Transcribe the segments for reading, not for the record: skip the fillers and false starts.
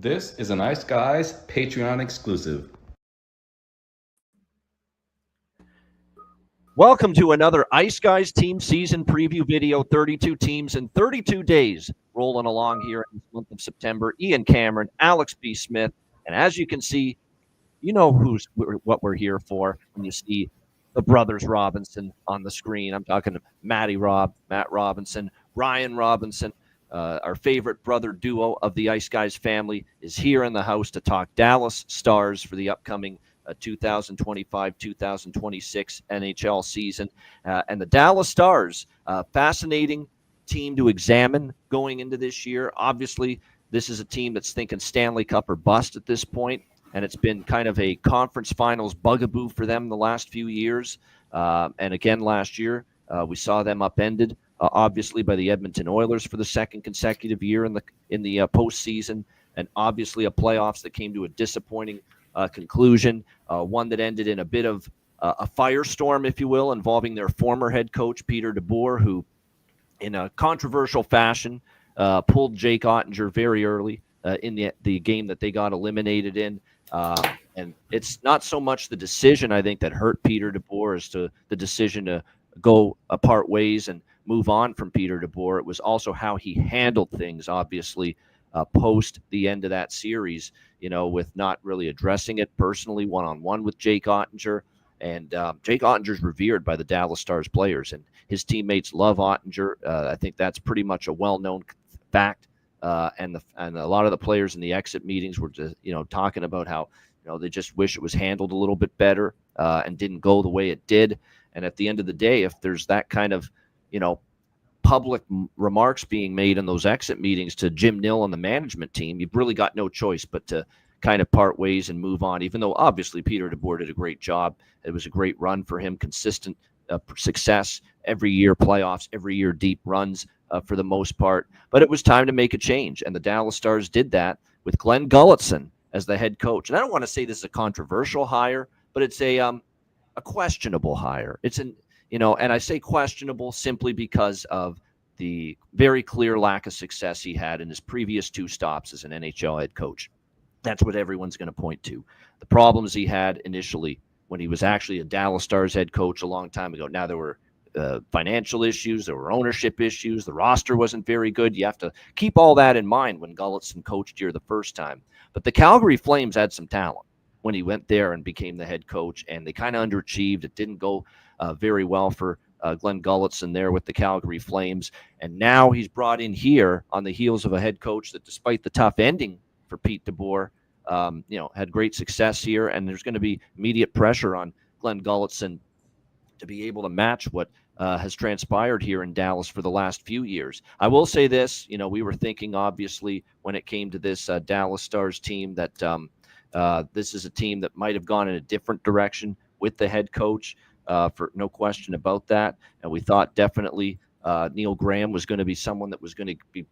This is an Ice Guys Patreon exclusive. Welcome to another Ice Guys team season preview video. 32 teams in 32 days rolling along here in the month of September. Ian Cameron, Alex B. Smith, and as you can see, you know what we're here for when you see the brothers Robinson on the screen. I'm talking to Matt Robinson, Ryan Robinson. Our favorite brother duo of the Ice Guys family is here in the house to talk Dallas Stars for the upcoming 2025-2026 NHL season. And the Dallas Stars, fascinating team to examine going into this year. Obviously, this is a team that's thinking Stanley Cup or bust at this point, and it's been kind of a conference finals bugaboo for them the last few years. And again, last year, we saw them upended, obviously, by the Edmonton Oilers for the second consecutive year in the postseason, and obviously a playoffs that came to a disappointing conclusion, one that ended in a bit of a firestorm, if you will, involving their former head coach, Peter DeBoer, who, in a controversial fashion, pulled Jake Ottinger very early in the game that they got eliminated in. And it's not so much the decision, I think, that hurt Peter DeBoer as to the decision to go apart ways and move on from Peter DeBoer. It was also how he handled things, obviously, post the end of that series, with not really addressing it personally one-on-one with Jake Ottinger. And Jake Ottinger's revered by the Dallas Stars players, and his teammates love Ottinger. I think that's pretty much a well-known fact. And a lot of the players in the exit meetings were just, talking about how, they just wish it was handled a little bit better and didn't go the way it did. And at the end of the day, if there's that kind of, public remarks being made in those exit meetings to Jim Nill and the management team, you've really got no choice but to kind of part ways and move on, even though obviously Peter DeBoer did a great job. It was a great run for him, consistent success every year, playoffs, every year deep runs for the most part. But it was time to make a change, and the Dallas Stars did that with Glenn Gulutzan as the head coach. And I don't want to say this is a controversial hire, but it's a questionable hire. It's and I say questionable simply because of the very clear lack of success he had in his previous two stops as an NHL head coach. That's what everyone's going to point to. The problems he had initially when he was actually a Dallas Stars head coach a long time ago. Now, there were financial issues, there were ownership issues, the roster wasn't very good. You have to keep all that in mind when Gulutzan coached here the first time. But the Calgary Flames had some talent when he went there and became the head coach, and they kind of underachieved. It didn't go very well for Glenn Gulutzan there with the Calgary Flames. And now he's brought in here on the heels of a head coach that, despite the tough ending for Pete DeBoer, had great success here. And there's going to be immediate pressure on Glenn Gulutzan to be able to match what has transpired here in Dallas for the last few years. I will say this, we were thinking, obviously, when it came to this Dallas Stars team, that this is a team that might have gone in a different direction with the head coach, for no question about that. And we thought definitely Neil Graham was going to be someone that was going to be,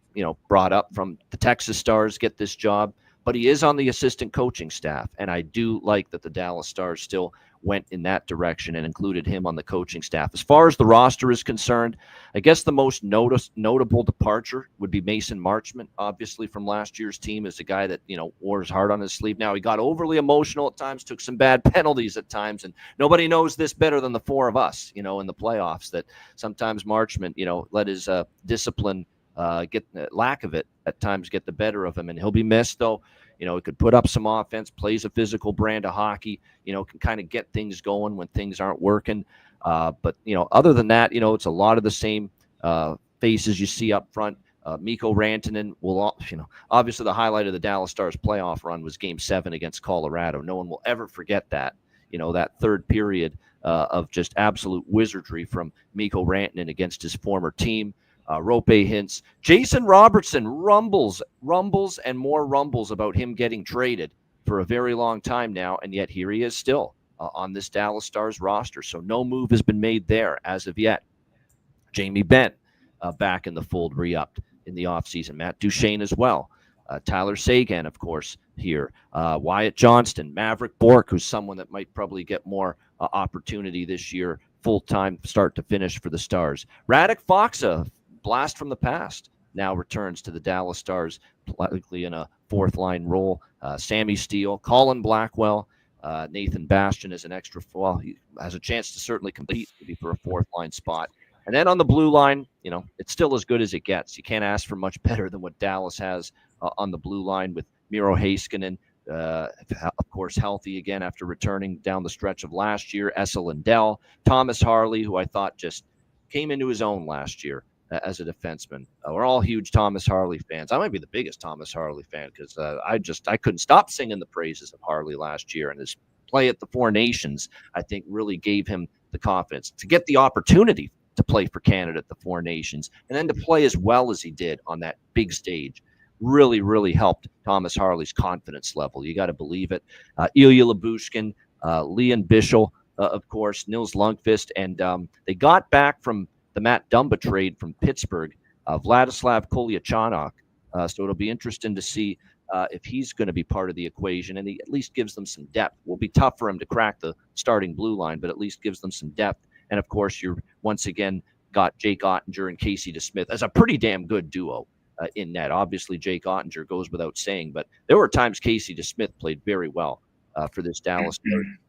brought up from the Texas Stars, get this job. But he is on the assistant coaching staff, and I do like that the Dallas Stars still went in that direction and included him on the coaching staff. As far as the roster is concerned, I guess the most notable departure would be Mason Marchment, obviously from last year's team, as a guy that, wore his heart on his sleeve. Now, he got overly emotional at times, took some bad penalties at times, and nobody knows this better than the four of us, in the playoffs, that sometimes Marchment, let his discipline lack of it at times get the better of him, and he'll be missed. Though, he could put up some offense, plays a physical brand of hockey, can kind of get things going when things aren't working. But other than that, it's a lot of the same faces you see up front. Mikko Rantanen will, obviously the highlight of the Dallas Stars playoff run was Game 7 against Colorado. No one will ever forget that. That third period of just absolute wizardry from Mikko Rantanen against his former team. Rope Hintz. Jason Robertson rumbles and more rumbles about him getting traded for a very long time now, and yet here he is still on this Dallas Stars roster. So no move has been made there as of yet. Jamie Benn back in the fold, re-upped in the offseason. Matt Duchene as well. Tyler Seguin, of course, here. Wyatt Johnston, Maverick Bourque, who's someone that might probably get more opportunity this year, full-time start to finish for the Stars. Radek Faksa, blast from the past now returns to the Dallas Stars, likely in a fourth-line role. Sammy Steele, Colin Blackwell, Nathan Bastian as an extra. Well, he has a chance to certainly compete maybe for a fourth-line spot. And then on the blue line, it's still as good as it gets. You can't ask for much better than what Dallas has on the blue line with Miro Heiskanen, of course, healthy again after returning down the stretch of last year. Esa Lindell, Thomas Harley, who I thought just came into his own last year as a defenseman. We're all huge Thomas Harley fans. I might be the biggest Thomas Harley fan because I couldn't stop singing the praises of Harley last year, and his play at the Four Nations, I think, really gave him the confidence to get the opportunity to play for Canada at the Four Nations, and then to play as well as he did on that big stage. Really, really helped Thomas Harley's confidence level. You got to believe it. Ilya Lyubushkin, Leon Bischel, of course, Nils Lundqvist, and they got back from the Matt Dumba trade from Pittsburgh, Vladislav Kolyachonok. So it'll be interesting to see if he's going to be part of the equation, and he at least gives them some depth. Will be tough for him to crack the starting blue line, but at least gives them some depth. And of course, you're once again got Jake Ottinger and Casey DeSmith as a pretty damn good duo in net. Obviously, Jake Ottinger goes without saying, but there were times Casey DeSmith played very well for this Dallas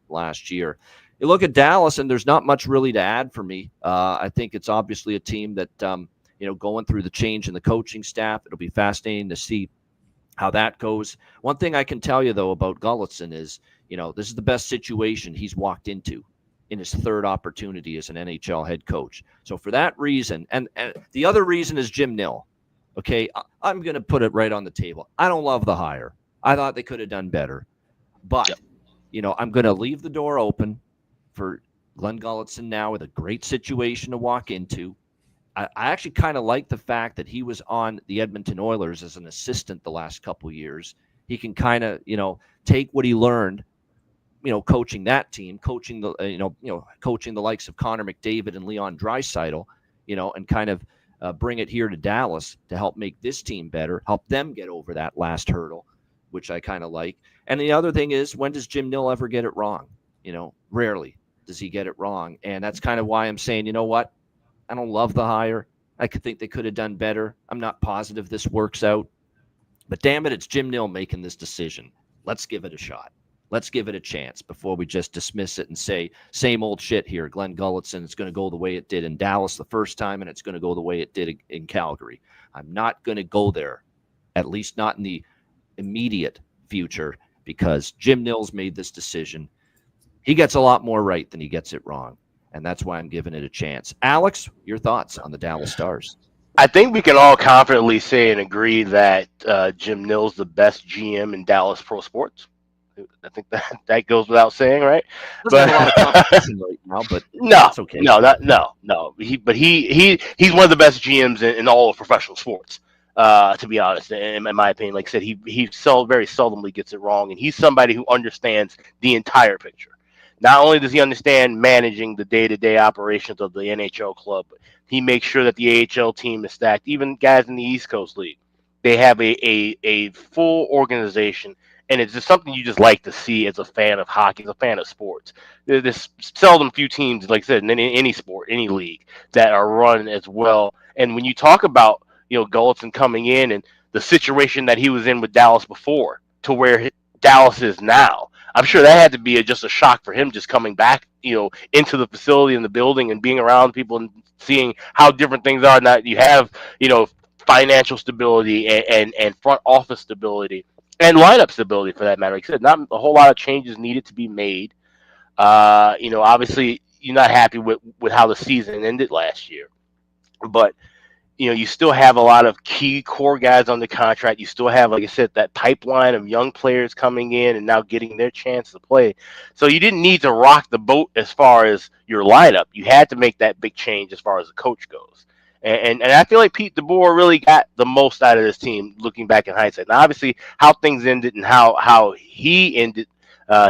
last year. You look at Dallas, and there's not much really to add for me. I think it's obviously a team that, going through the change in the coaching staff. It'll be fascinating to see how that goes. One thing I can tell you, though, about Gulutzan is, this is the best situation he's walked into in his third opportunity as an NHL head coach. So for that reason, and the other reason is Jim Nill. Okay, I'm going to put it right on the table. I don't love the hire. I thought they could have done better. But, I'm going to leave the door open for Glenn Gulutzan now with a great situation to walk into. I actually kind of like the fact that he was on the Edmonton Oilers as an assistant the last couple of years. He can kind of, take what he learned, coaching that team, coaching the likes of Connor McDavid and Leon Draisaitl, and kind of bring it here to Dallas to help make this team better, help them get over that last hurdle, which I kind of like. And the other thing is, when does Jim Nill ever get it wrong? Rarely does he get it wrong. And that's kind of why I'm saying, you know what? I don't love the hire. I could think they could have done better. I'm not positive this works out. But damn it, it's Jim Nill making this decision. Let's give it a shot. Let's give it a chance before we just dismiss it and say, same old shit here. Glenn Gulutzan, it's going to go the way it did in Dallas the first time, and it's going to go the way it did in Calgary. I'm not going to go there, at least not in the immediate future, because Jim Nill's made this decision. He gets a lot more right than he gets it wrong, and that's why I'm giving it a chance. Alex, your thoughts on the Dallas Stars? I think we can all confidently say and agree that Jim Nill's the best GM in Dallas pro sports. I think that goes without saying, right? Doesn't have a lot of competition right now, but no, that's okay. No. He's one of the best GMs in all of professional sports. To be honest, in my opinion, like I said, he very seldomly gets it wrong, and he's somebody who understands the entire picture. Not only does he understand managing the day-to-day operations of the NHL club, but he makes sure that the AHL team is stacked. Even guys in the East Coast League, they have a full organization. And it's just something you just like to see as a fan of hockey, as a fan of sports. There's seldom few teams, like I said, in any sport, any league, that are run as well. And when you talk about, Gulutzan coming in and the situation that he was in with Dallas before to where Dallas is now, I'm sure that had to be just a shock for him, just coming back, into the facility and the building and being around people and seeing how different things are. Now you have, financial stability and front office stability. And lineup stability, for that matter. Like I said, not a whole lot of changes needed to be made. Obviously, you're not happy with how the season ended last year. But, you still have a lot of key core guys on the contract. You still have, like I said, that pipeline of young players coming in and now getting their chance to play. So you didn't need to rock the boat as far as your lineup. You had to make that big change as far as the coach goes. And I feel like Pete DeBoer really got the most out of this team, looking back in hindsight. Now, obviously, how things ended and how he ended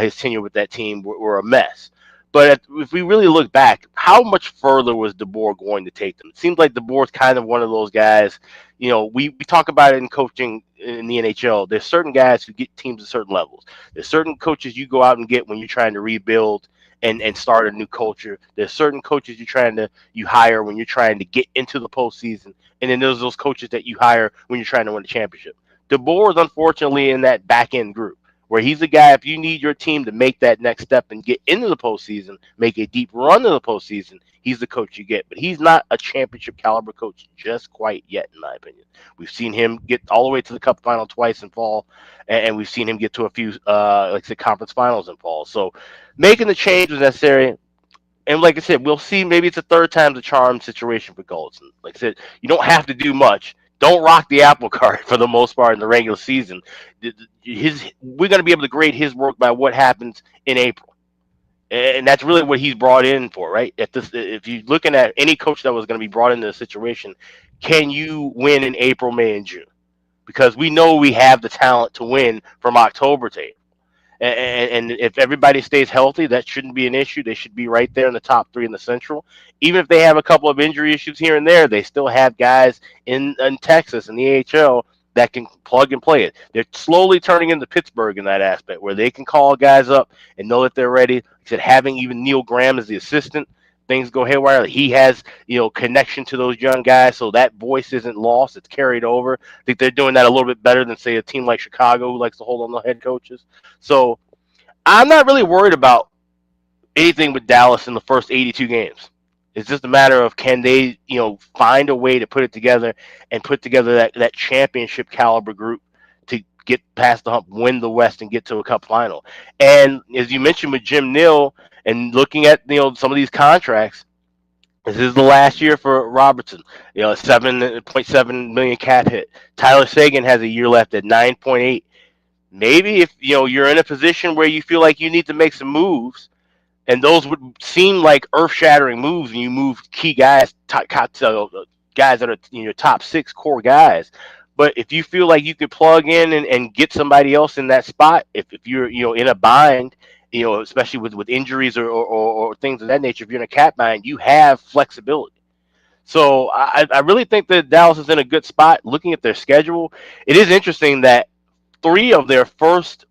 his tenure with that team were a mess. But if we really look back, how much further was DeBoer going to take them? It seems like DeBoer's kind of one of those guys. We talk about it in coaching in the NHL. There's certain guys who get teams at certain levels. There's certain coaches you go out and get when you're trying to rebuild and start a new culture. There's certain coaches you hire when you're trying to get into the postseason, and then there's those coaches that you hire when you're trying to win the championship. DeBoer is unfortunately in that back end group where he's the guy. If you need your team to make that next step and get into the postseason, make a deep run to the postseason, he's the coach you get. But he's not a championship caliber coach just quite yet, in my opinion. We've seen him get all the way to the Cup final twice in fall, and we've seen him get to a few, like I said, conference finals in fall. So making the change was necessary. And like I said, we'll see. Maybe it's a third time's a charm situation for Goldson. Like I said, you don't have to do much. Don't rock the apple cart for the most part in the regular season. We're going to be able to grade his work by what happens in April, and that's really what he's brought in for, right? If you're looking at any coach that was going to be brought into the situation, can you win in April, May, and June? Because we know we have the talent to win from October to April. And if everybody stays healthy, that shouldn't be an issue. They should be right there in the top three in the Central. Even if they have a couple of injury issues here and there, they still have guys in Texas in the AHL that can plug and play it. They're slowly turning into Pittsburgh in that aspect, where they can call guys up and know that they're ready. Like I said, having even Neil Graham as the assistant, things go haywire. He has, connection to those young guys, so that voice isn't lost. It's carried over. I think they're doing that a little bit better than, say, a team like Chicago who likes to hold on the head coaches. So I'm not really worried about anything with Dallas in the first 82 games. It's just a matter of can they, find a way to put it together and put together that championship caliber group to get past the hump, win the West, and get to a Cup final. And as you mentioned with Jim Nill and looking at some of these contracts, this is the last year for Robertson. A $7.7 million cap hit. Tyler Seguin has a year left at 9.8. Maybe if you're in a position where you feel like you need to make some moves, and those would seem like earth-shattering moves, and you move key guys, guys that are your top six core guys. But if you feel like you could plug in and get somebody else in that spot, if you're in a bind, especially with injuries or things of that nature, if you're in a cap bind, you have flexibility. So I really think that Dallas is in a good spot. Looking at their schedule, it is interesting that four of their first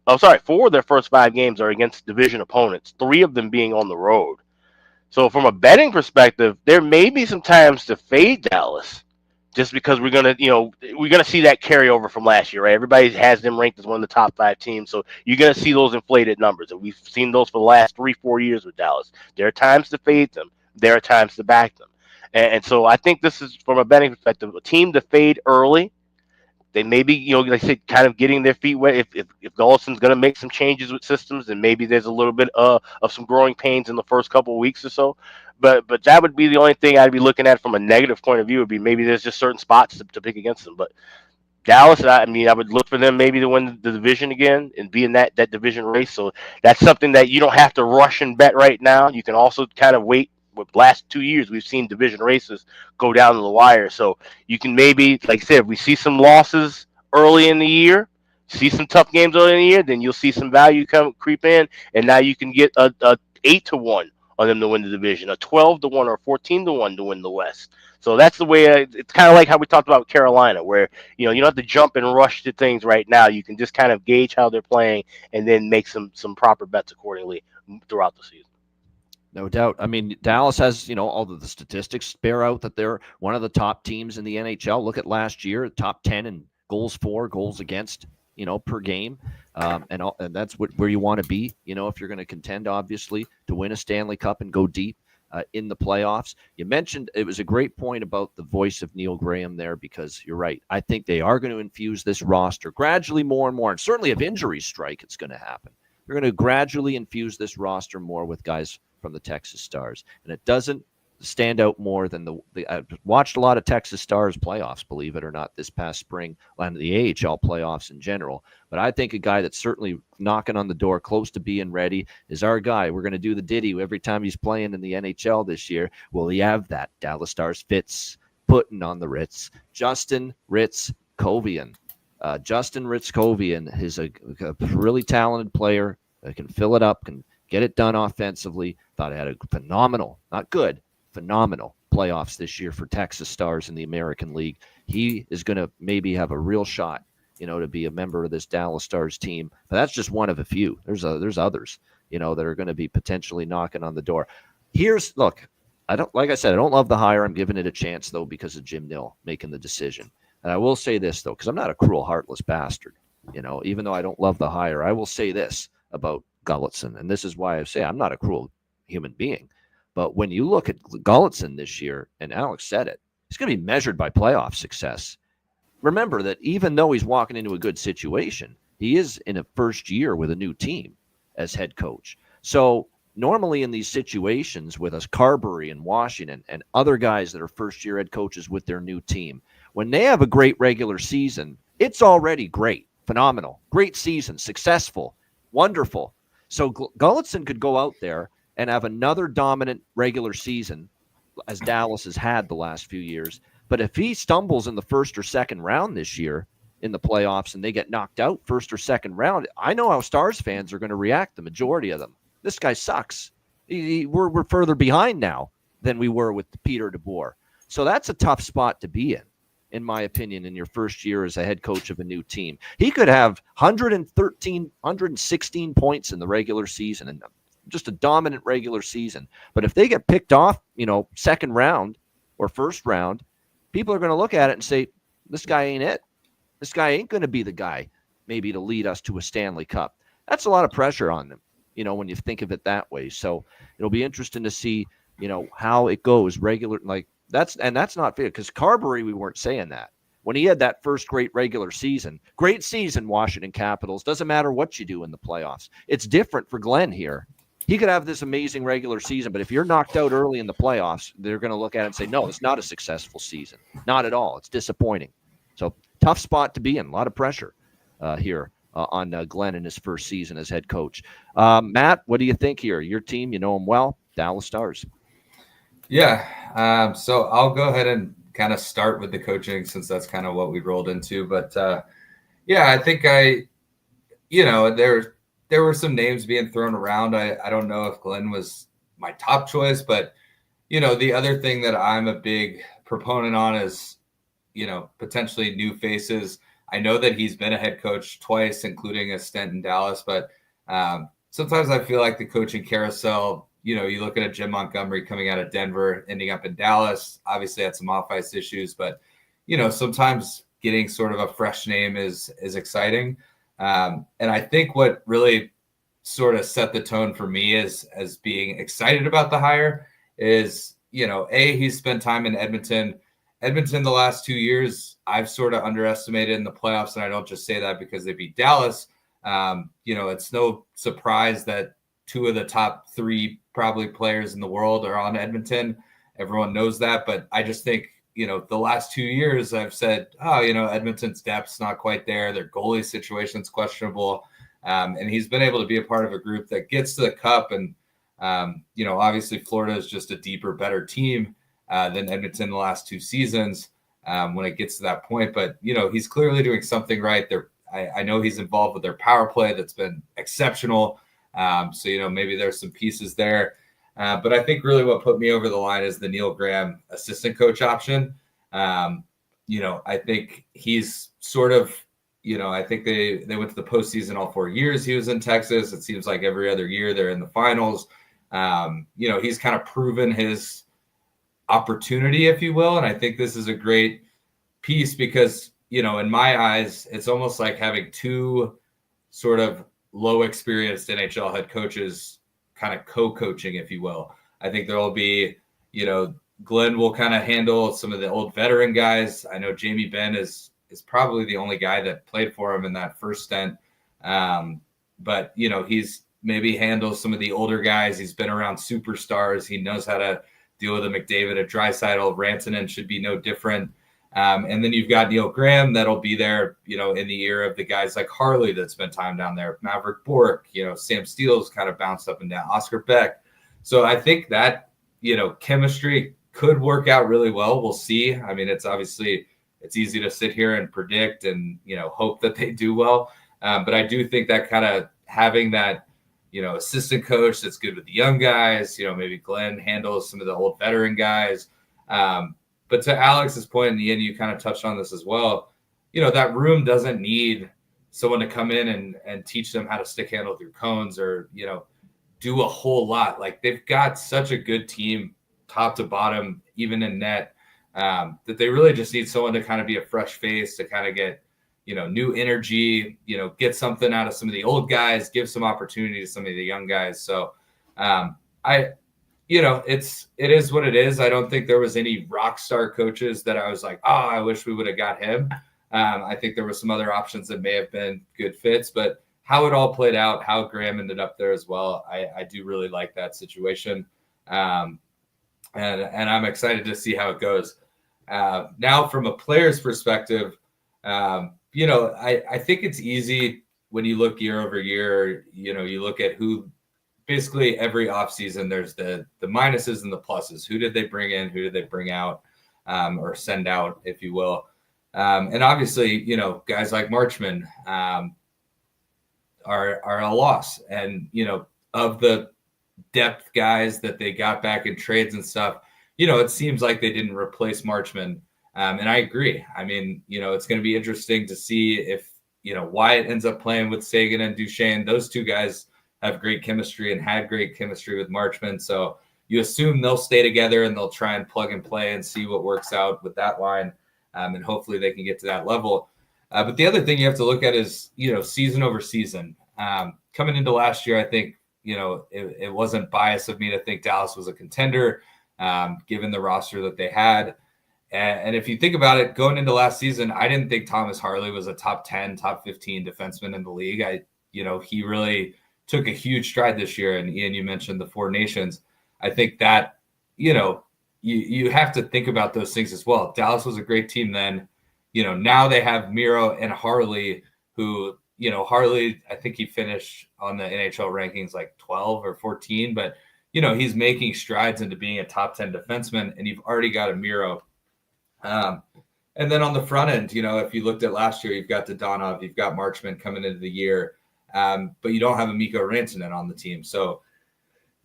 5 games are against division opponents, 3 of them being on the road. So from a betting perspective, there may be some times to fade Dallas just because we're gonna see that carryover from last year, right? Everybody has them ranked as one of the top 5 teams, so you're gonna see those inflated numbers, and we've seen those for the last 3-4 years with Dallas. There are times to fade them, there are times to back them, and so I think this is, from a betting perspective, a team to fade early. They may be, like I said, kind of getting their feet wet. If Golson's going to make some changes with systems, then maybe there's a little bit of some growing pains in the first couple of weeks or so. But that would be the only thing I'd be looking at from a negative point of view. Would be maybe there's just certain spots to pick against them. But Dallas, I would look for them maybe to win the division again and be in that division race. So that's something that you don't have to rush and bet right now. You can also kind of wait. With the last 2 years, we've seen division races go down to the wire. So you can maybe, like I said, if we see some losses early in the year, see some tough games early in the year, then you'll see some value creep in, and now you can get a 8-1 on them to win the division, a 12-1 or 14-1 to win the West. So that's the way. It's kind of like how we talked about Carolina, where you don't have to jump and rush to things right now. You can just kind of gauge how they're playing and then make some proper bets accordingly throughout the season. No doubt. I mean, Dallas has, all of the statistics bear out that they're one of the top teams in the NHL. Look at last year, top 10 in goals for, goals against, per game. And that's where you want to be, if you're going to contend, obviously, to win a Stanley Cup and go deep in the playoffs. You mentioned it was a great point about the voice of Neil Graham there, because you're right. I think they are going to infuse this roster gradually more and more. And certainly if injuries strike, it's going to happen. They're going to gradually infuse this roster more with guys from the Texas Stars, and it doesn't stand out more than I've watched a lot of Texas Stars playoffs, believe it or not, this past spring, and the AHL playoffs in general. But I think a guy that's certainly knocking on the door, close to being ready, is our guy. We're going to do the ditty every time he's playing in the NHL this year. Will he have that? Dallas Stars Fitz putting on the Ritz. Justin Ritz Kovian. Justin Ritz Kovian is a really talented player. Can fill it up, can get it done offensively. Thought it had a phenomenal, not good, phenomenal playoffs this year for Texas Stars in the American League. He is going to maybe have a real shot, to be a member of this Dallas Stars team. But that's just one of a few. There's others. that are going to be potentially knocking on the door. Look, I don't love the hire. I'm giving it a chance though because of Jim Nill making the decision. And I will say this though, because I'm not a cruel, heartless bastard. Even though I don't love the hire, I will say this about Gulletson, and this is why I say I'm not a cruel human being. But when you look at Gulletson this year, and Alex said it, he's going to be measured by playoff success. Remember that even though he's walking into a good situation, he is in a first year with a new team as head coach. So normally in these situations with us, Carberry and Washington and other guys that are first-year head coaches with their new team, when they have a great regular season, it's already great, phenomenal, great season, successful, wonderful. So Gulletson could go out there and have another dominant regular season as Dallas has had the last few years. But if he stumbles in the first or second round this year in the playoffs and they get knocked out first or second round, I know how Stars fans are going to react, the majority of them. This guy sucks. We're further behind now than we were with Peter DeBoer. So that's a tough spot to be in my opinion, in your first year as a head coach of a new team. He could have 113, 116 points in the regular season and just a dominant regular season. But if they get picked off, second round or first round, people are going to look at it and say, this guy ain't it. This guy ain't going to be the guy maybe to lead us to a Stanley Cup. That's a lot of pressure on them, when you think of it that way. So it'll be interesting to see, how it goes regular. That's not fair because Carberry, we weren't saying that. When he had that first great season, Washington Capitals, doesn't matter what you do in the playoffs. It's different for Glenn here. He could have this amazing regular season, but if you're knocked out early in the playoffs, they're going to look at it and say, no, it's not a successful season. Not at all. It's disappointing. So tough spot to be in. A lot of pressure here on Glenn in his first season as head coach. Matt, what do you think here? Your team, you know them well, Dallas Stars. Yeah. So I'll go ahead and kind of start with the coaching since that's kind of what we rolled into. But I think there were some names being thrown around. I don't know if Glenn was my top choice, but the other thing that I'm a big proponent on is, potentially new faces. I know that he's been a head coach twice, including a stint in Dallas, but sometimes I feel like the coaching carousel, you look at a Jim Montgomery coming out of Denver, ending up in Dallas, obviously had some off-ice issues, but, sometimes getting sort of a fresh name is exciting. And I think what really sort of set the tone for me as being excited about the hire is, he's spent time in Edmonton. Edmonton the last 2 years, I've sort of underestimated in the playoffs, and I don't just say that because they beat Dallas. It's no surprise that two of the top three probably players in the world are on Edmonton. Everyone knows that, but I just think, the last 2 years I've said, Edmonton's depth's not quite there. Their goalie situation's questionable. And he's been able to be a part of a group that gets to the cup. And, obviously Florida is just a deeper, better team than Edmonton the last 2 seasons when it gets to that point. But, he's clearly doing something right there. I know he's involved with their power play that's been exceptional. So, maybe there's some pieces there. But I think really what put me over the line is the Neil Graham assistant coach option. I think he's sort of, I think they went to the postseason all 4 years he was in Texas. It seems like every other year they're in the finals. He's kind of proven his opportunity, if you will. And I think this is a great piece because, in my eyes, it's almost like having two sort of low experienced NHL head coaches kind of co-coaching, if you will. I think there will be, Glenn will kind of handle some of the old veteran guys. I know Jamie Benn is probably the only guy that played for him in that first stint. But, he's maybe handles some of the older guys. He's been around superstars. He knows how to deal with a McDavid, a Draisaitl. Rantanen should be no different. And then you've got Neil Graham that'll be there, in the ear of the guys like Harley that spent time down there, Maverick Bourque, Sam Steele's kind of bounced up and down, Oscar Beck. So I think that, chemistry could work out really well. We'll see. I mean, it's easy to sit here and predict and, hope that they do well. But I do think that kind of having that, assistant coach that's good with the young guys, maybe Glenn handles some of the old veteran guys. But to Alex's point in the end, you kind of touched on this as well. That room doesn't need someone to come in and teach them how to stick handle through cones or, do a whole lot. Like they've got such a good team, top to bottom, even in net, that they really just need someone to kind of be a fresh face to kind of get, new energy, get something out of some of the old guys, give some opportunity to some of the young guys. So it is what it is. I don't think there was any rock star coaches that I was like, oh, I wish we would have got him. I think there were some other options that may have been good fits, but how it all played out, how Graham ended up there as well, I do really like that situation. And I'm excited to see how it goes. Now, from a player's perspective, I think it's easy when you look year over year, you look at who basically every offseason, there's the minuses and the pluses. Who did they bring in? Who did they bring out or send out, if you will? And obviously, guys like Marchman are a loss. And, of the depth guys that they got back in trades and stuff, it seems like they didn't replace Marchman. And I agree. I mean, it's going to be interesting to see if, Wyatt ends up playing with Sagan and Duchesne. Those two guys have great chemistry and had great chemistry with Marchman. So you assume they'll stay together and they'll try and plug and play and see what works out with that line. And hopefully they can get to that level. But the other thing you have to look at is, season over season. Coming into last year, I think, it wasn't biased of me to think Dallas was a contender, given the roster that they had. And if you think about it, going into last season, I didn't think Thomas Harley was a top 10, top 15 defenseman in the league. He really took a huge stride this year. And Ian, you mentioned the Four Nations. I think that, you have to think about those things as well. Dallas was a great team then. Now they have Miro and Harley, who, Harley, I think he finished on the NHL rankings like 12 or 14, but, he's making strides into being a top 10 defenseman, and you've already got a Miro. And then on the front end, if you looked at last year, you've got Dodonov, you've got Marchman coming into the year, but you don't have a Mikko Rantanen on the team. So,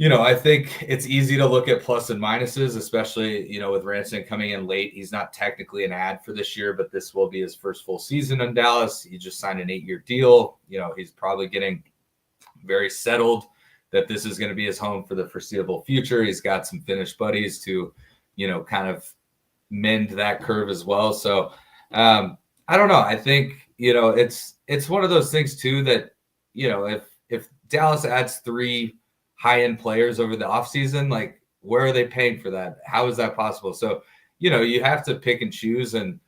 I think it's easy to look at plus and minuses, especially, with Rantanen coming in late. He's not technically an ad for this year, but this will be his first full season in Dallas. He just signed an 8-year deal. He's probably getting very settled that this is going to be his home for the foreseeable future. He's got some Finnish buddies to, kind of mend that curve as well. So I don't know. I think, it's one of those things too that, if Dallas adds 3 high-end players over the offseason, like where are they paying for that? How is that possible? So, you have to pick and choose. And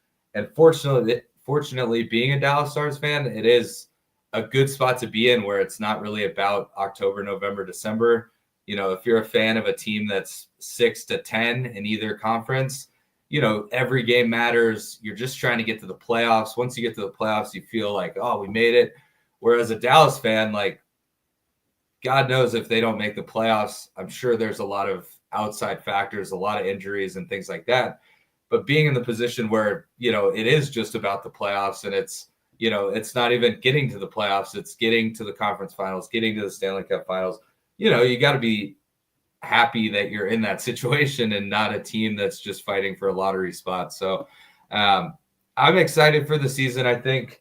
fortunately, being a Dallas Stars fan, it is a good spot to be in where it's not really about October, November, December. If you're a fan of a team that's 6-10 in either conference, every game matters. You're just trying to get to the playoffs. Once you get to the playoffs, you feel like, oh, we made it. Whereas a Dallas fan, like, God knows if they don't make the playoffs, I'm sure there's a lot of outside factors, a lot of injuries and things like that. But being in the position where, it is just about the playoffs, and it's, it's not even getting to the playoffs, it's getting to the conference finals, getting to the Stanley Cup finals. You got to be happy that you're in that situation and not a team that's just fighting for a lottery spot. So I'm excited for the season. I think,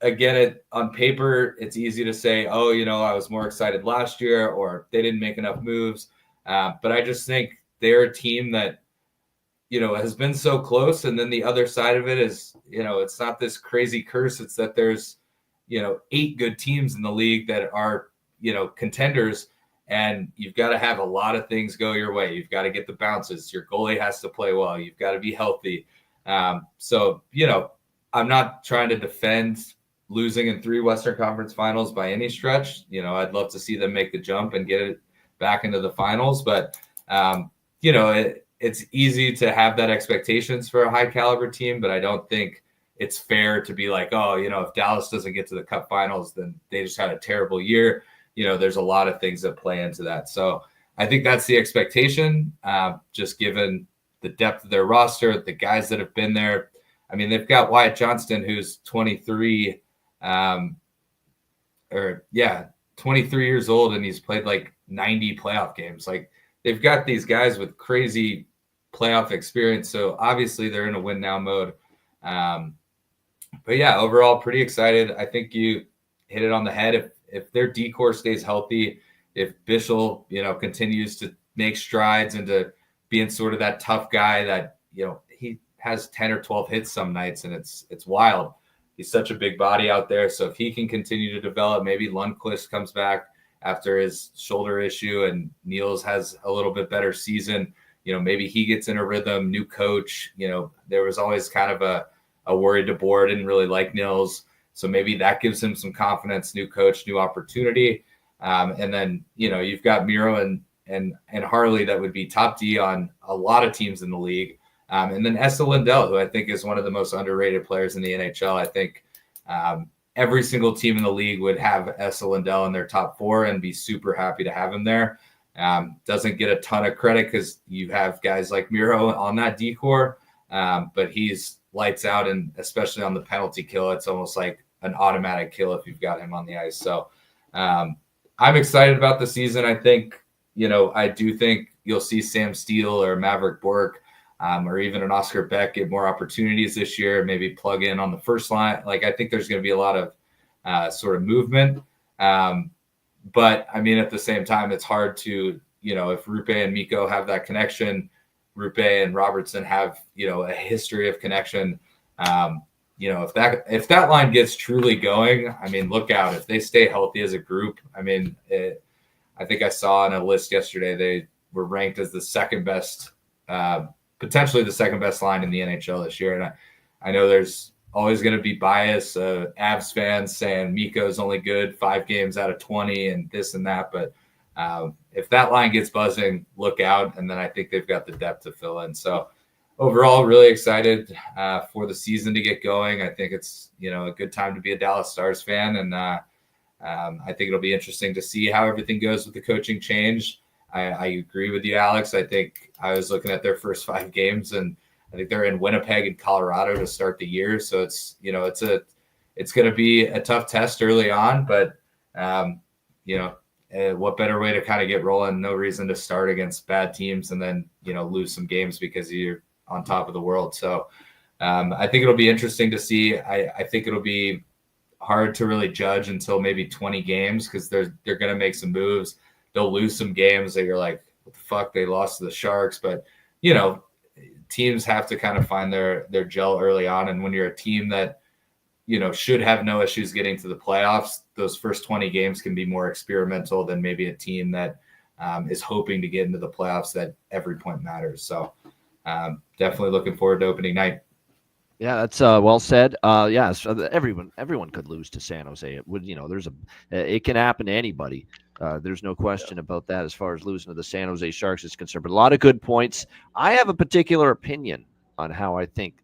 again, on paper, it's easy to say, oh, I was more excited last year, or they didn't make enough moves. But I just think they're a team that, has been so close. And then the other side of it is, it's not this crazy curse. It's that there's, 8 good teams in the league that are, contenders. And you've got to have a lot of things go your way. You've got to get the bounces. Your goalie has to play well. You've got to be healthy. So, I'm not trying to defend losing in 3 Western Conference finals by any stretch. I'd love to see them make the jump and get it back into the finals. But, it's easy to have that expectations for a high caliber team, but I don't think it's fair to be like, oh, if Dallas doesn't get to the Cup finals, then they just had a terrible year. There's a lot of things that play into that. So I think that's the expectation, just given the depth of their roster, the guys that have been there. I mean, they've got Wyatt Johnston, who's 23, 23 years old, and he's played like 90 playoff games. Like, they've got these guys with crazy playoff experience. So obviously they're in a win now mode. But yeah, overall pretty excited. I think you hit it on the head. If their decor stays healthy if Bischel, continues to make strides into being sort of that tough guy that, he has 10 or 12 hits some nights, and it's wild. He's such a big body out there. So if he can continue to develop, maybe Lundqvist comes back after his shoulder issue and Niels has a little bit better season, maybe he gets in a rhythm, new coach. There was always kind of a worry DeBoer didn't really like Niels. So maybe that gives him some confidence, new coach, new opportunity. And then, you've got Miro and Harley that would be top D on a lot of teams in the league. And then Esa Lindell, who I think is one of the most underrated players in the NHL. I think every single team in the league would have Esa Lindell in their top 4 and be super happy to have him there. Doesn't get a ton of credit because you have guys like Miro on that D-core, but he's lights out, and especially on the penalty kill, it's almost like an automatic kill if you've got him on the ice. So I'm excited about the season. I think, I do think you'll see Sam Steele or Maverick Bork or even an Oscar Beck get more opportunities this year, maybe plug in on the first line. Like, I think there's going to be a lot of sort of movement. But I mean, at the same time, it's hard to, if Rupe and Mikko have that connection, Rupe and Robertson have, a history of connection. If that line gets truly going, I mean, look out. If they stay healthy as a group, I mean, I think I saw on a list yesterday, they were ranked as the second best, potentially the second best line in the NHL this year. And I know there's always going to be bias, Avs fans saying Mikko's only good 5 games out of 20 and this and that. But if that line gets buzzing, look out. And then I think they've got the depth to fill in. So overall, really excited for the season to get going. I think it's, a good time to be a Dallas Stars fan. And I think it'll be interesting to see how everything goes with the coaching change. I agree with you, Alex. I think I was looking at their first 5 games, and I think they're in Winnipeg and Colorado to start the year. So it's, it's going to be a tough test early on, but what better way to kind of get rolling? No reason to start against bad teams and then, lose some games because you're on top of the world. So I think it'll be interesting to see. I think it'll be hard to really judge until maybe 20 games because they're going to make some moves. They'll lose some games that you're like, what the fuck, they lost to the Sharks. But, teams have to kind of find their gel early on. And when you're a team that, should have no issues getting to the playoffs, those first 20 games can be more experimental than maybe a team that is hoping to get into the playoffs that every point matters. So definitely looking forward to opening night. Yeah, that's well said. Yeah, so everyone could lose to San Jose. It would, it can happen to anybody. There's no question about that as far as losing to the San Jose Sharks is concerned. But a lot of good points. I have a particular opinion on how I think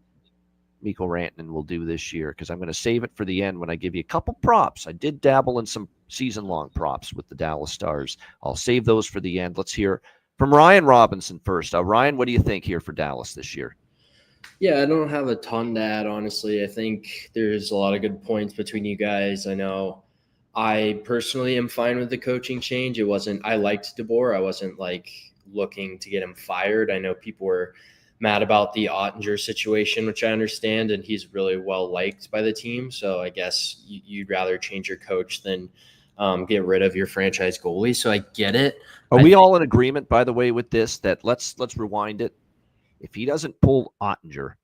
Mikko Rantanen will do this year because I'm going to save it for the end when I give you a couple props. I did dabble in some season-long props with the Dallas Stars. I'll save those for the end. Let's hear from Ryan Robinson first. Ryan, what do you think here for Dallas this year? Yeah, I don't have a ton to add, honestly. I think there's a lot of good points between you guys. I know I personally am fine with the coaching change. I liked DeBoer. I wasn't looking to get him fired. I know people were mad about the Ottinger situation, which I understand, and he's really well liked by the team. So I guess you'd rather change your coach than get rid of your franchise goalie. So I get it. Are we all in agreement, by the way, with this, that let's rewind it? If he doesn't pull Ottinger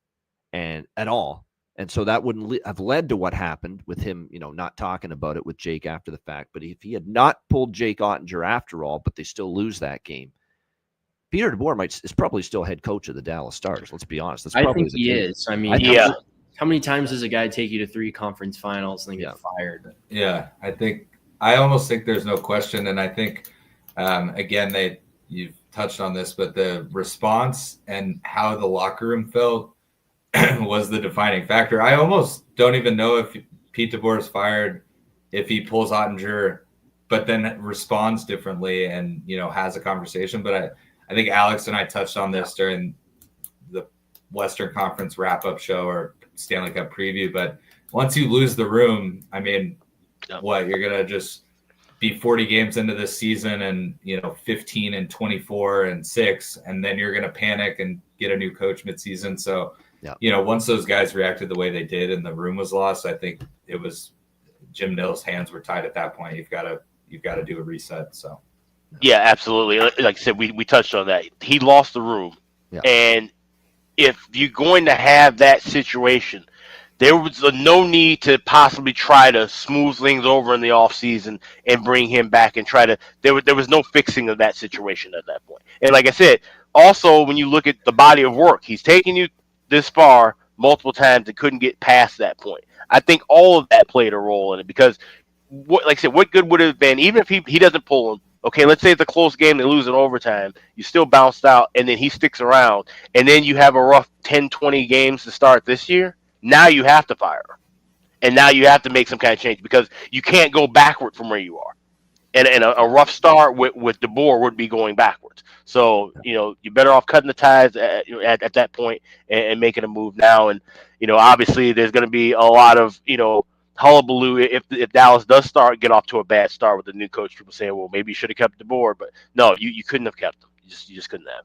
and at all, and so that wouldn't have led to what happened with him, not talking about it with Jake after the fact. But if he had not pulled Jake Ottinger after all, but they still lose that game, Peter DeBoer is probably still head coach of the Dallas Stars. Let's be honest. I think he is. I mean, yeah. How many times does a guy take you to 3 conference finals and then get fired? Yeah, I almost think there's no question. And I think, again, you've touched on this, but the response and how the locker room felt was the defining factor. I almost don't even know if Pete DeBoer is fired, if he pulls Ottinger, but then responds differently and, has a conversation. But I think Alex and I touched on this during the Western Conference wrap-up show or Stanley Cup preview. But once you lose the room, I mean, what, you're going to just be 40 games into this season and, 15 and 24 and 6, and then you're going to panic and get a new coach midseason. So, once those guys reacted the way they did and the room was lost, I think it was Jim Nill's hands were tied at that point. You've got to do a reset. So Yeah, absolutely. Like I said, we touched on that. He lost the room. Yeah. And if you're going to have that situation, there was no need to possibly try to smooth things over in the offseason and bring him back and try to there was no fixing of that situation at that point. And like I said, also when you look at the body of work, he's taken you this far multiple times and couldn't get past that point. I think all of that played a role in it because like I said, what good would it have been even if he doesn't pull him? Okay, let's say it's a close game, they lose in overtime. You still bounced out, and then he sticks around, and then you have a rough 10, 20 games to start this year. Now you have to fire her. And now you have to make some kind of change because you can't go backward from where you are. And a rough start with DeBoer would be going backwards. So, you're better off cutting the ties at that point and making a move now. And, obviously there's going to be a lot of, hullabaloo if Dallas does get off to a bad start with the new coach. People say, well, maybe you should have kept DeBoer. But no, you couldn't have kept him. You just couldn't have.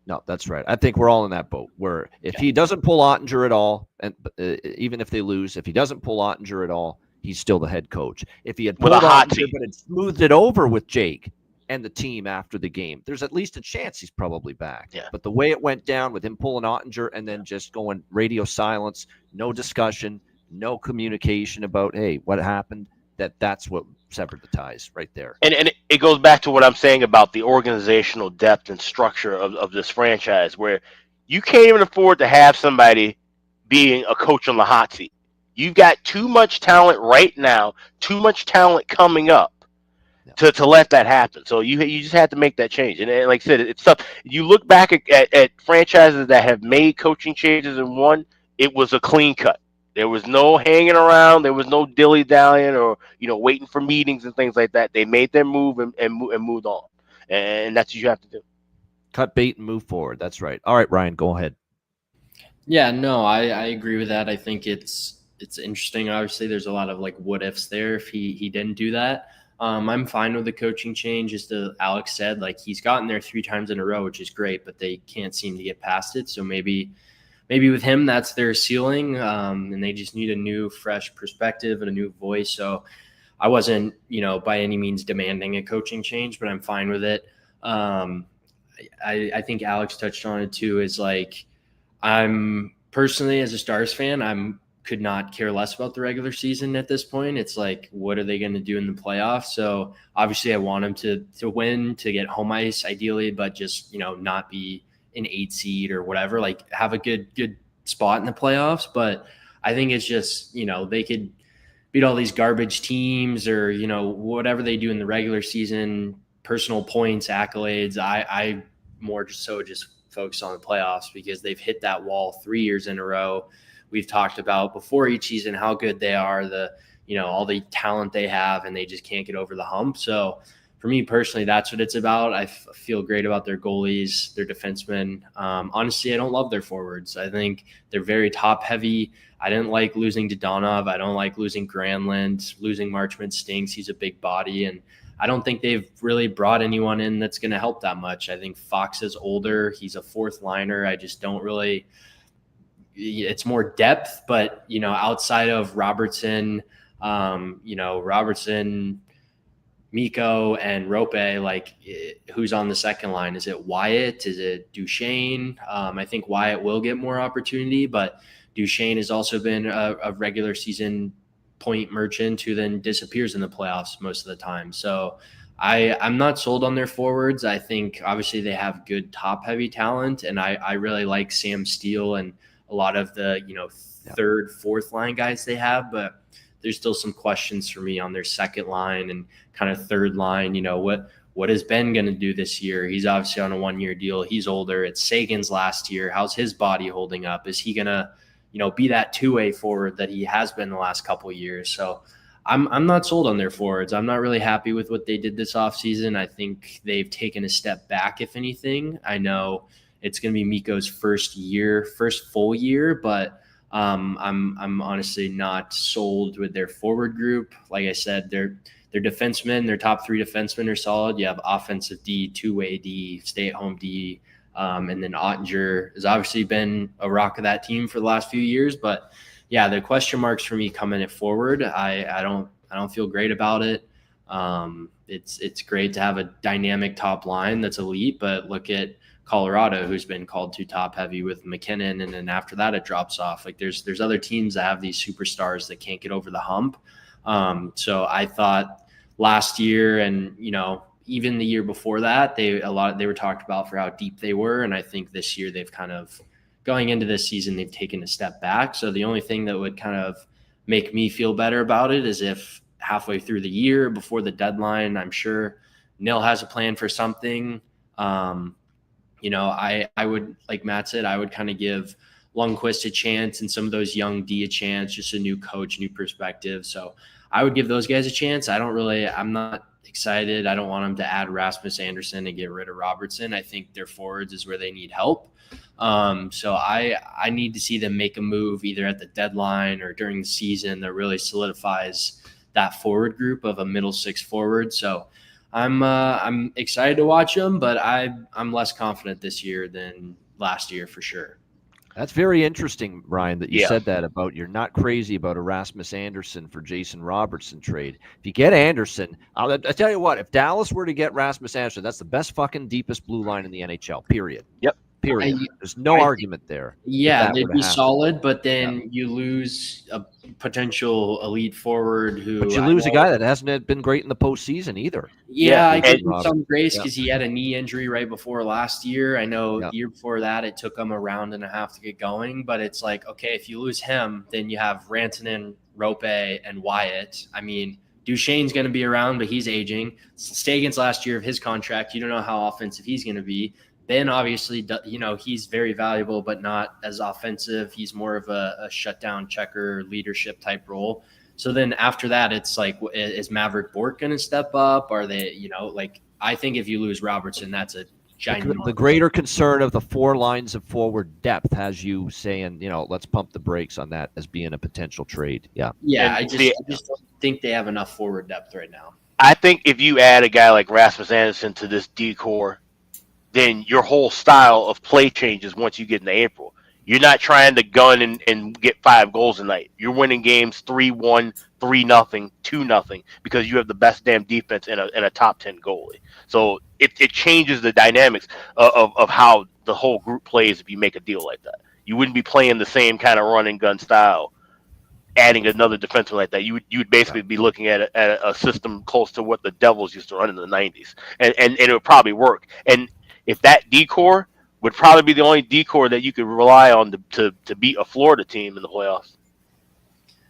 No, that's right. I think we're all in that boat where if he doesn't pull Ottinger at all, and even if they lose, if he doesn't pull Ottinger at all, he's still the head coach. If he had pulled Ottinger but had smoothed it over with Jake and the team after the game, there's at least a chance he's probably back. Yeah. But the way it went down with him pulling Ottinger and then just going radio silence, no discussion, no communication about, hey, what happened, that's what severed the ties right there. And it goes back to what I'm saying about the organizational depth and structure of this franchise, where you can't even afford to have somebody being a coach on the hot seat. You've got too much talent right now, too much talent coming up to let that happen. So you just have to make that change. And like I said, it's tough. You look back at franchises that have made coaching changes and won, it was a clean cut. There was no hanging around. There was no dilly-dallying or, waiting for meetings and things like that. They made their move and moved on. And that's what you have to do. Cut bait and move forward. That's right. All right, Ryan, go ahead. Yeah, no, I agree with that. I think it's interesting. Obviously, there's a lot of what ifs there if he didn't do that. I'm fine with the coaching change. As Alex said, he's gotten there 3 times in a row, which is great, but they can't seem to get past it. So maybe with him, that's their ceiling, and they just need a new, fresh perspective and a new voice. So I wasn't, by any means demanding a coaching change, but I'm fine with it. I think Alex touched on it too, is I'm personally, as a Stars fan, could not care less about the regular season at this point. It's what are they going to do in the playoffs? So obviously I want them to win, to get home ice ideally, but just, not be an 8 seed or whatever, have a good spot in the playoffs. But I think it's just, they could beat all these garbage teams or, whatever they do in the regular season, personal points, accolades. I more just focus on the playoffs because they've hit that wall 3 years in a row. We've talked about before each season how good they are, all the talent they have, and they just can't get over the hump. So for me personally, that's what it's about. I feel great about their goalies, their defensemen. Honestly, I don't love their forwards. I think they're very top heavy. I didn't like losing Dodonov. I don't like losing Granlund. Losing Marchment stinks. He's a big body, and I don't think they've really brought anyone in that's going to help that much. I think Fox is older. He's a 4th liner. I just don't really – it's more depth, but, outside of Robertson, Mikko and Rope, who's on the second line? Is it Wyatt? Is it Duchesne? I think Wyatt will get more opportunity, but Duchesne has also been a regular season point merchant who then disappears in the playoffs most of the time. So I'm not sold on their forwards. I think obviously they have good top heavy talent, and I really like Sam Steele and a lot of the, third, 4th line guys they have, but there's still some questions for me on their second line and kind of third line. What is Ben going to do this year? He's obviously on a 1-year deal. He's older. It's Sagan's last year. How's his body holding up? Is he going to, be that 2-way forward that he has been the last couple of years? So I'm not sold on their forwards. I'm not really happy with what they did this offseason. I think they've taken a step back, if anything. I know it's going to be Mikko's first full year, but I'm honestly not sold with their forward group. Like I said, their defensemen, their top 3 defensemen are solid. You have offensive D, 2-way D, stay-at-home D, and then Ottinger has obviously been a rock of that team for the last few years. But yeah, the question marks for me coming at forward. I don't feel great about it. it's great to have a dynamic top line that's elite, but look at Colorado, who's been called too top heavy with McKinnon, and then after that it drops off. Like there's other teams that have these superstars that can't get over the hump. So I thought last year, and even the year before that, they were talked about for how deep they were, and I think this year they've kind of, going into this season, they've taken a step back. So the only thing that would kind of make me feel better about it is if halfway through the year, before the deadline, I'm sure Nil has a plan for something. I would, like Matt said, I would kind of give Lundqvist a chance and some of those young D a chance, just a new coach, new perspective. So I would give those guys a chance. I'm not excited. I don't want them to add Rasmus Anderson and get rid of Robertson. I think their forwards is where they need help. So I need to see them make a move either at the deadline or during the season that really solidifies that forward group of a middle six forward. So I'm excited to watch them, but I'm less confident this year than last year for sure. That's very interesting, Ryan, that you said that about you're not crazy about a Rasmus Anderson for Jason Robertson trade. If you get Anderson, I'll tell you what, if Dallas were to get Rasmus Anderson, that's the best fucking deepest blue line in the NHL, period. Yep. Period. There's no argument there. Yeah, they'd be solid, but then you lose a potential elite forward who. But you lose a guy that hasn't been great in the postseason either. Yeah, I give him some grace because he had a knee injury right before last year. I know the year before that it took him a round and a half to get going, but it's like, okay, if you lose him, then you have Rantanen, Rope, and Wyatt. I mean, Duchesne's going to be around, but he's aging. Stegen's last year of his contract. You don't know how offensive he's going to be. Ben, obviously, he's very valuable, but not as offensive. He's more of a shutdown checker leadership type role. So then after that, it's like, is Maverick Bourque going to step up? Are they, I think if you lose Robertson, that's a giant. The greater concern of the four lines of forward depth has you saying, let's pump the brakes on that as being a potential trade. Yeah. Yeah, I just don't think they have enough forward depth right now. I think if you add a guy like Rasmus Anderson to this D core, then your whole style of play changes once you get into April. You're not trying to gun and get 5 goals a night. You're winning games 3-1, 3-0, 2-0 because you have the best damn defense and a top 10 goalie. So it changes the dynamics of how the whole group plays if you make a deal like that. You wouldn't be playing the same kind of run and gun style, adding another defenseman like that. You would basically be looking at a system close to what the Devils used to run in the 90s. And it would probably work. And if that D-core would probably be the only D-core that you could rely on to beat a Florida team in the playoffs.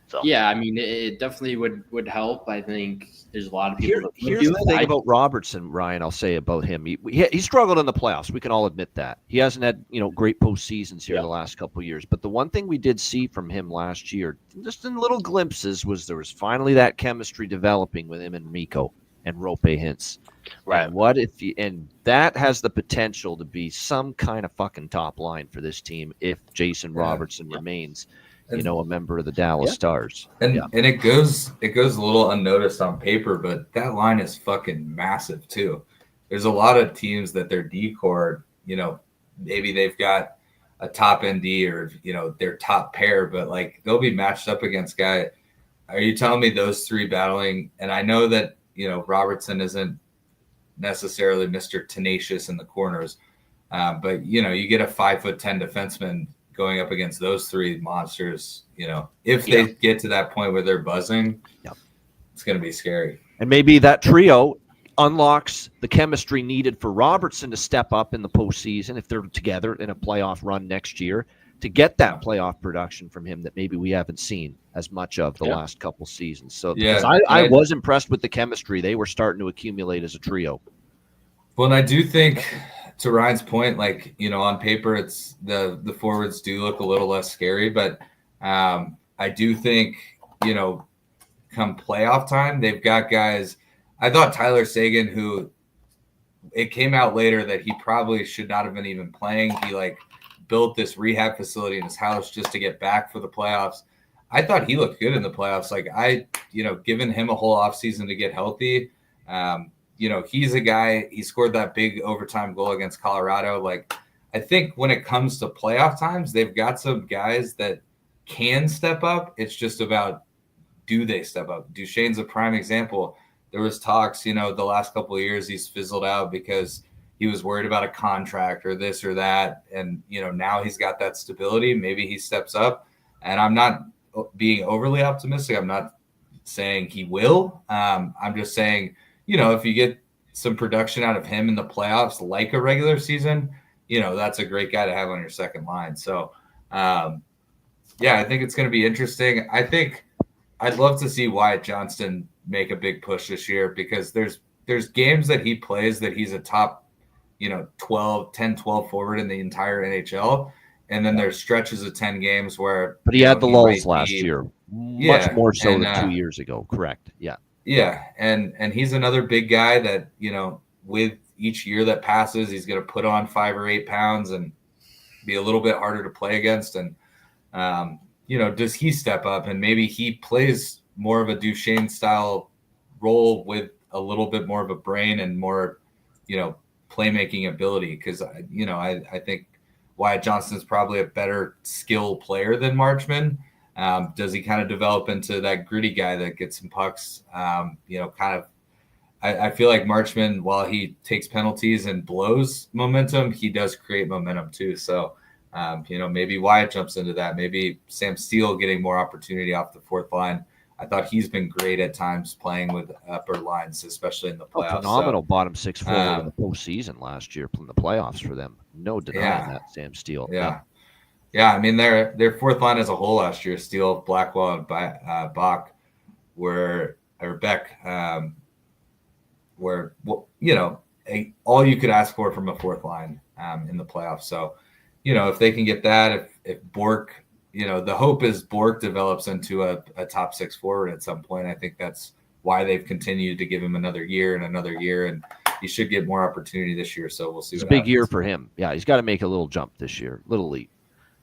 So yeah, I mean, it definitely would help. I think there's a lot of people. Here's the thing about Robertson, Ryan. I'll say about him. He struggled in the playoffs. We can all admit that. He hasn't had great postseasons here the last couple of years. But the one thing we did see from him last year, just in little glimpses, was there was finally that chemistry developing with him and Mikko and Rope Hintz. Right. And what if and that has the potential to be some kind of fucking top line for this team if Jason Robertson remains, a member of the Dallas Stars. And it goes a little unnoticed on paper, but that line is fucking massive too. There's a lot of teams that their D-core, maybe they've got a top ND or their top pair, but like they'll be matched up against guy. Are you telling me those three battling? And I know that Robertson isn't necessarily Mr. Tenacious in the corners. But you get a 5'10" defenseman going up against those three monsters, if they get to that point where they're buzzing, it's going to be scary. And maybe that trio unlocks the chemistry needed for Robertson to step up in the postseason if they're together in a playoff run next year to get that playoff production from him that maybe we haven't seen as much of the last couple seasons. So I was impressed with the chemistry they were starting to accumulate as a trio. Well, and I do think, to Ryan's point, on paper, it's the forwards do look a little less scary, but I do think, come playoff time, they've got guys. I thought Tyler Seguin, who it came out later that he probably should not have been even playing. He built this rehab facility in his house just to get back for the playoffs. I thought he looked good in the playoffs. Given him a whole offseason to get healthy, he's a guy, he scored that big overtime goal against Colorado. I think when it comes to playoff times, they've got some guys that can step up. It's just about, do they step up? Duchesne's a prime example. there was talks, the last couple of years he's fizzled out because he was worried about a contract or this or that. And, now he's got that stability. Maybe he steps up. And I'm not being overly optimistic. I'm not saying he will. I'm just saying, if you get some production out of him in the playoffs, like a regular season, that's a great guy to have on your second line. So, I think it's going to be interesting. I think I'd love to see Wyatt Johnston make a big push this year because there's games that he plays that he's a top, 12 forward in the entire NHL. And then there's stretches of 10 games where. But he had the lulls last year, much more so than 2 years ago. Correct. Yeah. Yeah. And he's another big guy that, with each year that passes, he's going to put on 5 or 8 pounds and be a little bit harder to play against. And, does he step up and maybe he plays more of a Duchesne style role with a little bit more of a brain and more, playmaking ability? Because, I think Wyatt Johnston's probably a better skill player than Marchman. Does he kind of develop into that gritty guy that gets some pucks? I feel like Marchman, while he takes penalties and blows momentum, he does create momentum too. So, maybe Wyatt jumps into that. Maybe Sam Steele getting more opportunity off the fourth line. I thought he's been great at times playing with upper lines, especially in the playoffs. Phenomenal bottom 6 forward in the postseason last year, in the playoffs for them. No denying that, Sam Steele. Yeah. I mean, their fourth line as a whole last year, Steele, Blackwell, and Bach Beck, all you could ask for from a fourth line in the playoffs. So, if they can get that, if Bork, the hope is Bork develops into a top 6 forward at some point. I think that's why they've continued to give him another year, and he should get more opportunity this year. So we'll see. It's a big year for him. Yeah, he's got to make a little jump this year, little leap.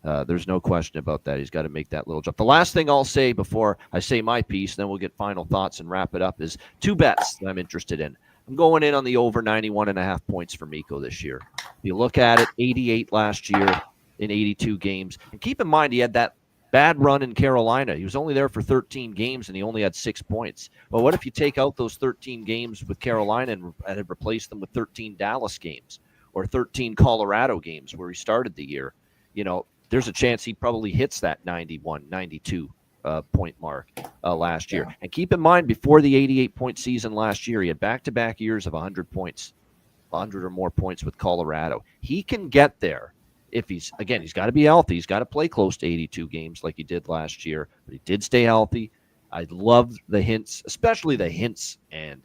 There's no question about that. He's got to make that little jump. The last thing I'll say before I say my piece, then we'll get final thoughts and wrap it up, is 2 bets that I'm interested in. I'm going in on the over 91.5 points for Mikko this year. If you look at it, 88 last year in 82 games. And keep in mind, he had that bad run in Carolina. He was only there for 13 games, and he only had 6 points. Well, what if you take out those 13 games with Carolina and replace them with 13 Dallas games or 13 Colorado games where he started the year? There's a chance he probably hits that 91, 92 point mark last year. And keep in mind, before the 88-point season last year, he had back-to-back years of 100 points, 100 or more points with Colorado. He can get there if he's got to be healthy. He's got to play close to 82 games like he did last year, but he did stay healthy. I love the hints, especially the hints and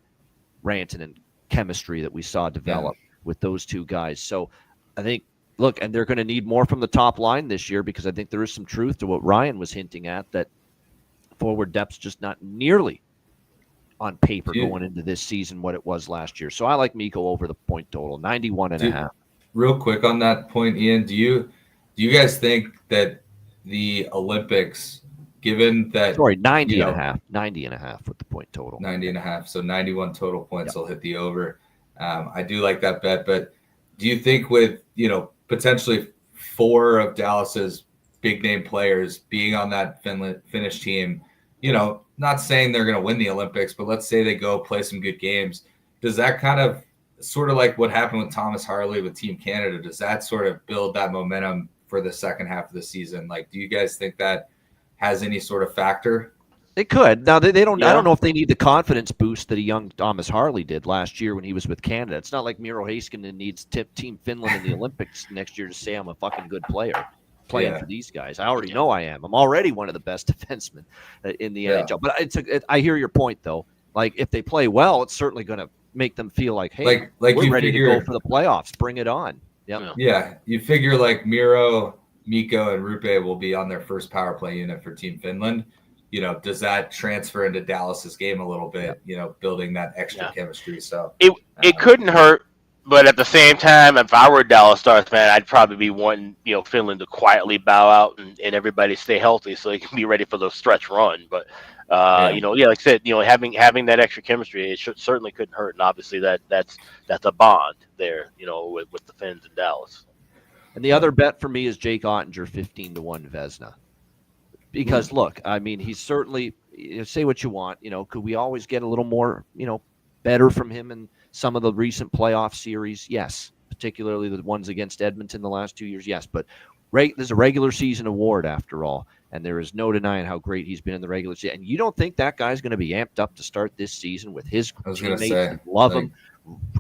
Rantanen chemistry that we saw develop with those 2 guys. So I think, and they're going to need more from the top line this year, because I think there is some truth to what Ryan was hinting at, that forward depth's just not nearly on paper going into this season what it was last year. So I like Mikko over the point total, 91.5. Real quick on that point, Ian, do you guys think that the Olympics, given that 90.5 with the point total, 90.5, so 91 total points will hit the over. I do like that bet, but do you think with potentially 4 of Dallas's big name players being on that Finnish team, not saying they're going to win the Olympics, but let's say they go play some good games, does that kind of sort of like what happened with Thomas Harley with Team Canada, does that sort of build that momentum for the second half of the season? Like, do you guys think that has any sort of factor? It could. Now, they don't. I don't know if they need the confidence boost that a young Thomas Harley did last year when he was with Canada. It's not like Miro Heiskanen needs Team Finland in the Olympics next year to say I'm a fucking good player playing for these guys. I already know I am. I'm already one of the best defensemen in the NHL. But I hear your point, though. Like, if they play well, it's certainly going to make them feel like, hey, we're ready to go for the playoffs. Bring it on. Yeah, you figure like Miro, Mikko, and Rupe will be on their first power play unit for Team Finland. Does that transfer into Dallas's game a little bit, building that extra chemistry? So it couldn't hurt, but at the same time, if I were a Dallas Stars fan, I'd probably be wanting, Finland to quietly bow out and everybody stay healthy so they can be ready for the stretch run. But, like I said, having that extra chemistry, it certainly couldn't hurt. And obviously that's a bond there, with the Finns in Dallas. And the other bet for me is Jake Ottinger, 15-1 Vezina. Because look, I mean, he's certainly, say what you want, could we always get a little more, better from him in some of the recent playoff series? Yes, particularly the ones against Edmonton the last 2 years. Yes, but there's a regular season award after all, and there is no denying how great he's been in the regular season. And you don't think that guy's going to be amped up to start this season with his I was going to teammates say, that love him,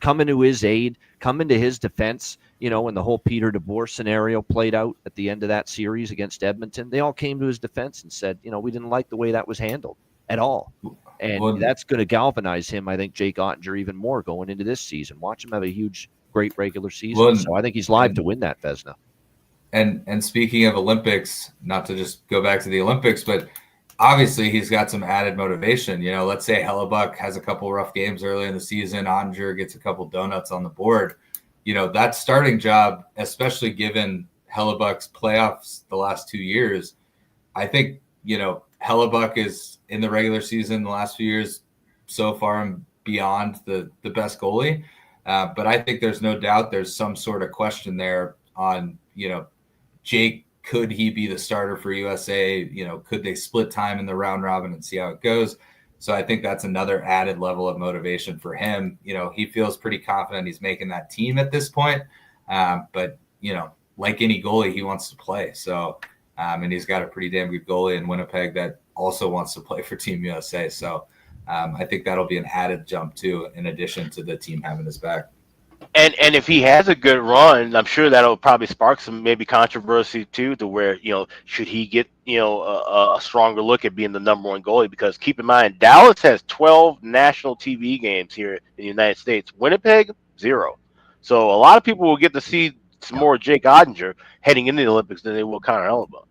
coming to his aid, coming to his defense? When the whole Peter DeBoer scenario played out at the end of that series against Edmonton, they all came to his defense and said, we didn't like the way that was handled at all. And that's going to galvanize him, I think, Jake Ottinger, even more going into this season. Watch him have a great regular season. So I think he's live to win that Vezina. And speaking of Olympics, not to just go back to the Olympics, but obviously he's got some added motivation. Let's say Hellebuck has a couple rough games early in the season. Ottinger gets a couple donuts on the board. That starting job, especially given Hellebuck's playoffs the last 2 years, I think, Hellebuck is in the regular season the last few years so far and beyond the best goalie. But I think there's no doubt there's some sort of question there on, Jake, could he be the starter for USA? Could they split time in the round robin and see how it goes? So I think that's another added level of motivation for him. He feels pretty confident he's making that team at this point. But, like any goalie, he wants to play. So, and he's got a pretty damn good goalie in Winnipeg that also wants to play for Team USA. So I think that'll be an added jump too, in addition to the team having his back. And if he has a good run, I'm sure that'll probably spark some maybe controversy too, to where, should he get, a stronger look at being the number one goalie? Because keep in mind, Dallas has 12 national TV games here in the United States. Winnipeg, 0. So a lot of people will get to see some more Jake Ottinger heading into the Olympics than they will Connor Hellebuck.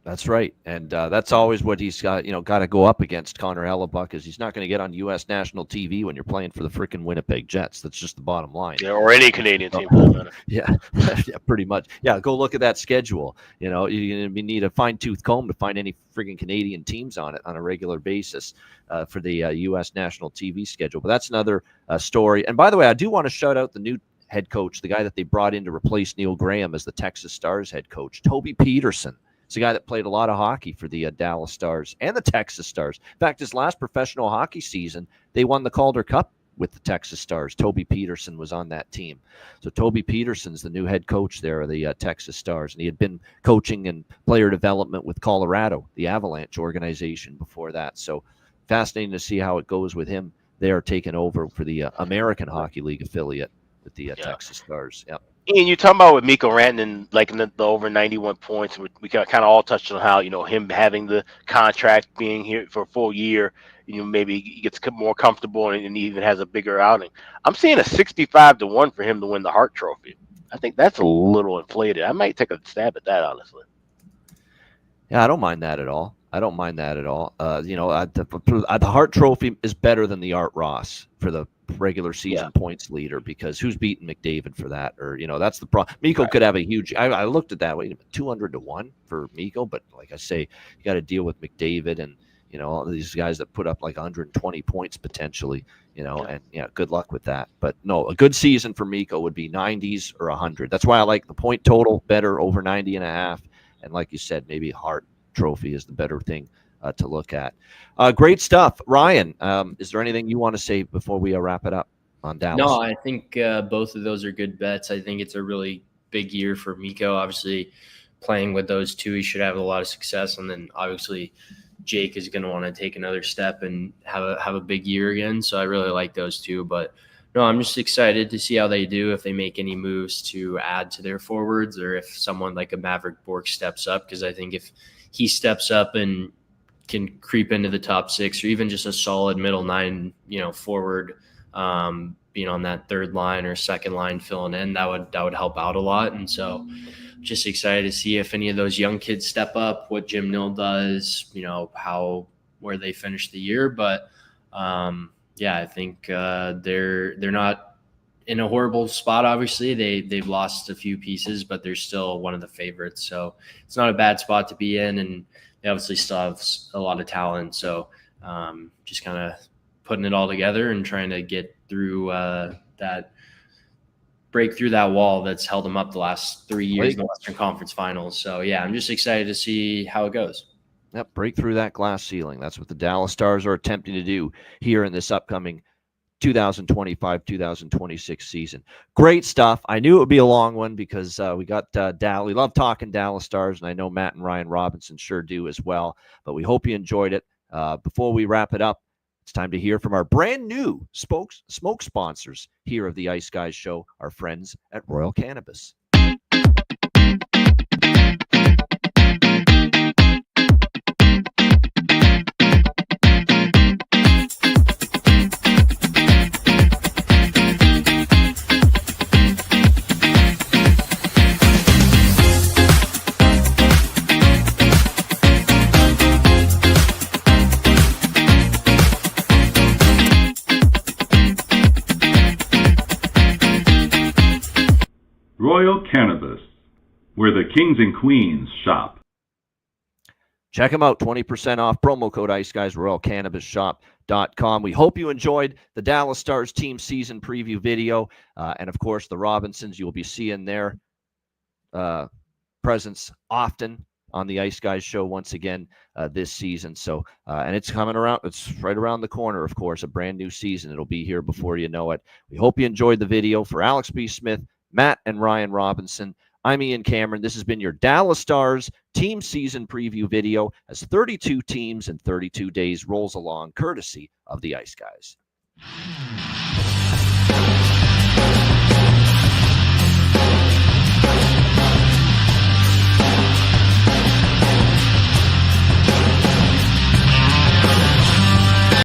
That's right. And that's always what he's got, got to go up against Connor Hellebuck, is he's not going to get on U.S. national TV when you're playing for the freaking Winnipeg Jets. That's just the bottom line. Yeah, or any Canadian team. Yeah, yeah, pretty much. Yeah, go look at that schedule. You need a fine-tooth comb to find any freaking Canadian teams on it on a regular basis for the U.S. national TV schedule. But that's another story. And by the way, I do want to shout out the new head coach, the guy that they brought in to replace Neil Graham as the Texas Stars head coach, Toby Peterson. It's a guy that played a lot of hockey for the Dallas Stars and the Texas Stars. In fact, his last professional hockey season, they won the Calder Cup with the Texas Stars. Toby Peterson was on that team. So Toby Peterson's the new head coach there of the Texas Stars. And he had been coaching and player development with Colorado, the Avalanche organization, before that. So fascinating to see how it goes with him there taking over for the American Hockey League affiliate with the Texas Stars. Yep. Ian, you talking about with Mikko Rantanen, like in the over 91 points, we kind of all touched on how, him having the contract, being here for a full year, maybe he gets more comfortable and even has a bigger outing. I'm seeing a 65-1 for him to win the Hart Trophy. I think that's a little inflated. I might take a stab at that, honestly. Yeah, I don't mind that at all. The Hart Trophy is better than the Art Ross for the regular season points leader, because who's beating McDavid for that? Or, that's the problem. Mikko could have a huge, I looked at that, 200-1 for Mikko, but like I say, you got to deal with McDavid and, all these guys that put up like 120 points potentially, and good luck with that. But no, a good season for Mikko would be 90s or 100. That's why I like the point total better, over 90.5. And like you said, maybe Hart Trophy is the better thing to look at. Great stuff. Ryan, is there anything you want to say before we wrap it up on Dallas? No, I think both of those are good bets. I think it's a really big year for Mikko. Obviously, playing with those two, he should have a lot of success. And then obviously Jake is going to want to take another step and have a big year again. So I really like those two. But no, I'm just excited to see how they do, if they make any moves to add to their forwards, or if someone like a Maverick Bork steps up. Because I think if he steps up and can creep into the top 6, or even just a solid middle 9, forward, being on that third line or second line filling in, that would help out a lot. And so just excited to see if any of those young kids step up, what Jim Nill does, where they finish the year. But I think they're not in a horrible spot. Obviously they've lost a few pieces, but they're still one of the favorites. So it's not a bad spot to be in. And they obviously still have a lot of talent. So just kind of putting it all together and trying to get through break through that wall that's held them up the last 3 years in the Western Conference Finals. So, I'm just excited to see how it goes. Yep, break through that glass ceiling. That's what the Dallas Stars are attempting to do here in this upcoming 2025-2026 season. Great stuff. I knew it would be a long one because we got we love talking Dallas Stars, and I know Matt and Ryan Robinson sure do as well. But we hope you enjoyed it. Before we wrap it up, it's time to hear from our brand new smoke sponsors here of the Ice Guys Show, our friends at Royal Cannabis. Royal Cannabis, where the kings and queens shop. Check them out, 20% off, promo code Ice Guys, RoyalCannabisShop.com. We hope you enjoyed the Dallas Stars team season preview video. And, of course, the Robinsons, you'll be seeing their presence often on the Ice Guys Show once again this season. So, and it's coming around. It's right around the corner, of course, a brand new season. It'll be here before you know it. We hope you enjoyed the video. For Alex B. Smith, Matt and Ryan Robinson, I'm Ian Cameron. This has been your Dallas Stars team season preview video as 32 teams in 32 days rolls along, courtesy of the Ice Guys.